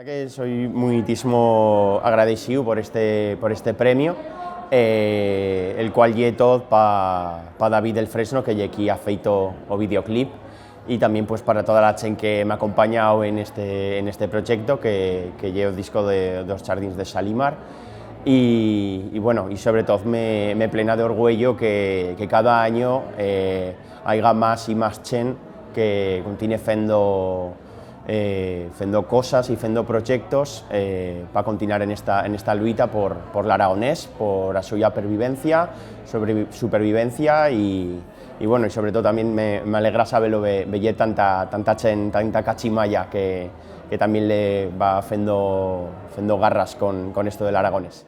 Que soy muitísimo agradecido por este premio, el cual lle tot pa David del Fresno, que lle aquí ha feito o videoclip, y también pues para toda la gente que me ha acompañado en este proyecto, que lle o disco de Dos Jardins de Shalimar. Y bueno, y sobre todo me plena de orgullo que cada año haya más y más gente que continúe fendo cosas y fendo proyectos para continuar en esta lucha por l'aragonés, por la suya supervivencia y bueno, y sobre todo también me alegra saberlo ver tanta cachimaya que también le va fendo garras con esto del aragonés.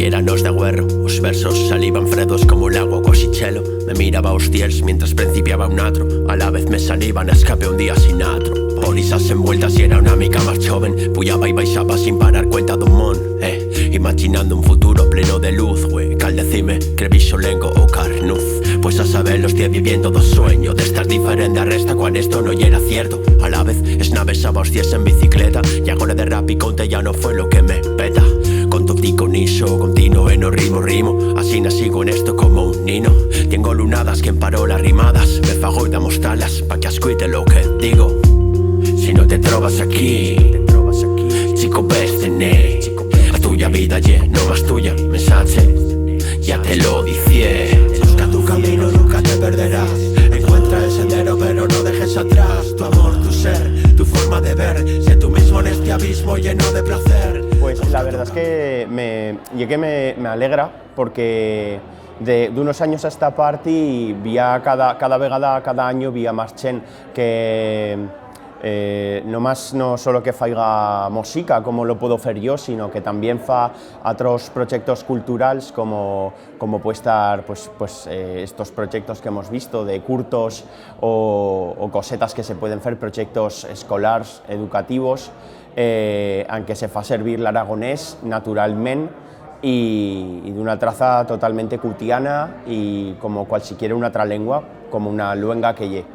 Eranos de agüerro, os versos salían fredos como el agua cosichelo. Me miraba hostiels mientras principiaba un atro. A la vez me salían a escape un día sin atro. Por esas envueltas y era una mica más joven. Puyaba y baixaba sin parar cuenta d'un mon, imaginando un futuro pleno de luz, cal decime, creviso lengo o carnuz. Pues a saber los 10 viviendo dos sueños de estar diferente a resta cuando esto no era cierto. A la vez esnavesaba os 10 en bicicleta y ahora de rap y conte ya no fue lo que me peta. Con totico niso, continuo en rimo, así nací con esto como un nino. Tengo lunadas que emparó las rimadas, me fago y damos talas pa' que ascuite lo que digo. Si no te trovas aquí, chico bestené, a tuya vida no más tuya, mensaje, ya te lo dije. Busca tu camino, nunca te perderás. Encuentra el sendero, pero no dejes atrás tu amor, tu ser, tu forma de ver. Sé tú mismo en este abismo lleno de placer. Pues la verdad es que me alegra porque de unos años a esta parte vía cada vegada, cada año vía más gente que no solo que faiga música como lo puedo hacer yo, sino que también fa otros proyectos culturales como puede estar estos proyectos que hemos visto de curtos o cosetas que se pueden hacer, proyectos escolares, educativos, aunque se fa servir l'aragonés naturalmente y de una traza totalmente cutiana y como cualquiera una otra lengua, como una luenga que lle.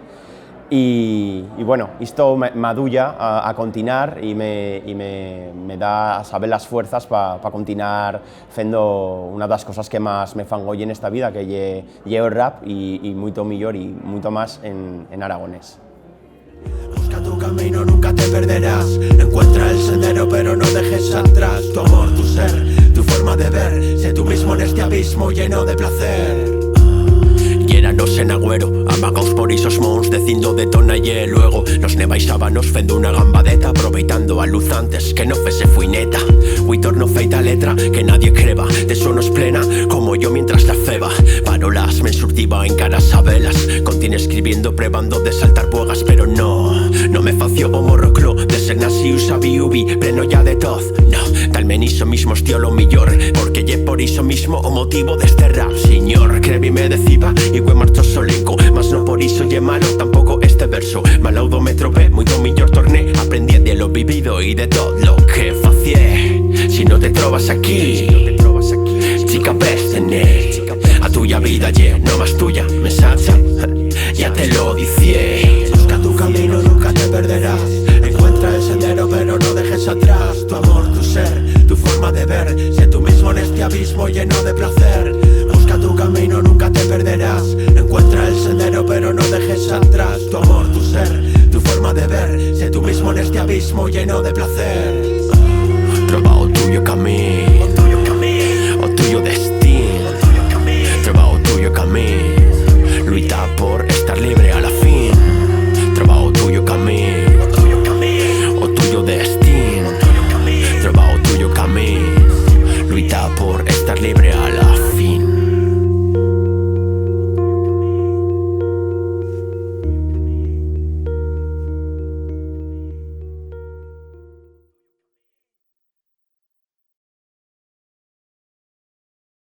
Y bueno, esto me adulla a continuar y me da a saber las fuerzas para continuar haciendo una de las cosas que más me fan hoy en esta vida, que lle el rap y mucho mejor y mucho más en aragonés. Busca tu camino, nunca te perderás. Encuentra el sendero, pero no dejes atrás tu amor, tu ser, tu forma de ver. Sé tú mismo en este abismo lleno de placer. Lleranos en agüero, amagaos por esos mons, decindo detona y luego nos nevaisábanos fendo una gambadeta, aproveitando a luz antes que no fese fui neta. Hui torno feita letra que nadie creba, de sonos plena como yo mientras la feba. Parolas me surtiba en caras a velas, continúe escribiendo prebando de saltar buegas, pero no me fació o morroclo de ser naciu sabiu vi pleno ya de toz. No, talmen iso mismo estío lo millor, porque lle por iso mismo o motivo de este rap, señor. Crevi me deciba y hue marcho solenco, mas no por iso lle malo tampoco este verso. Malaudo me tropé, mucho millor torné, aprendí de lo vivido y de todo lo que facié. Si no te trovas aquí, chica bestené, a tuya vida no más tuya, mensaje, ya te lo dije. Busca tu camino, nunca te perderás. Encuentra el sendero, pero no dejes atrás tu amor, tu ser, tu forma de ver. Sé tú mismo en este abismo lleno de placer. Busca tu camino, nunca te perderás. Encuentra el sendero, pero no dejes atrás tu amor, tu ser, tu forma de ver. Sé tú mismo en este abismo lleno de placer.